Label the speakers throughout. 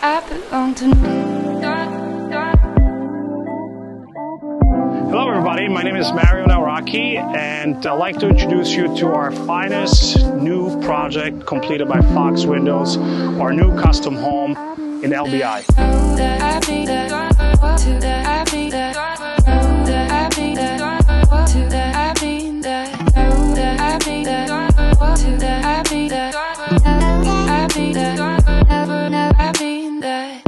Speaker 1: I belong to
Speaker 2: Hello everybody, my name is Mario Nauraki and I'd like to introduce you to our finest new project completed by Fox Windows, our new custom home in LBI.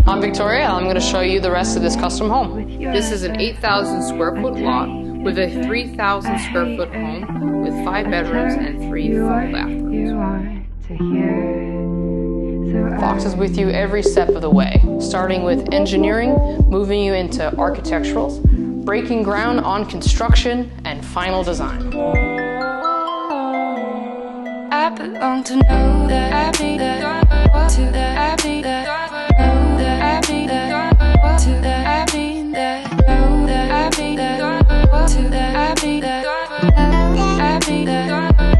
Speaker 3: I'm Victoria. I'm going to show you the rest of this custom home. This is an 8,000 square foot lot with a 3,000 square foot home with 5 bedrooms and 3 full bathrooms. Fox is with you every step of the way, starting with engineering, moving you into architecturals, breaking ground on construction, and final design.
Speaker 1: I belong to know that I be that to that I be that know that I be that to that I be that know that I be that to that I be that I be that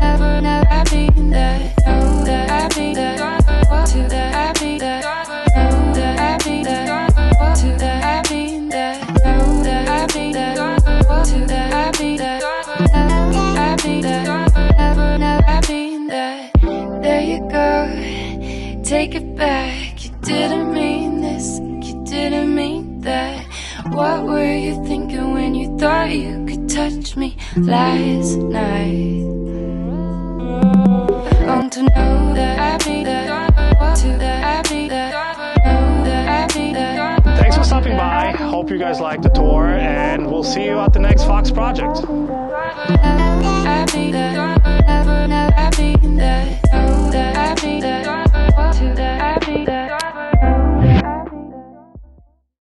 Speaker 1: never I be that know that I be that to that I be that know that I be that to that I be that know that I be that to that I be that I be that never I be that. There you go, take it back. You didn't mean this, you didn't mean that. What were you thinking when you thought you could touch me last night? I long to know that I be that, to that I be that, know that I be that.
Speaker 2: Thanks for stopping by, hope you guys liked the tour and we'll see you at the next Fox project.
Speaker 1: I be that.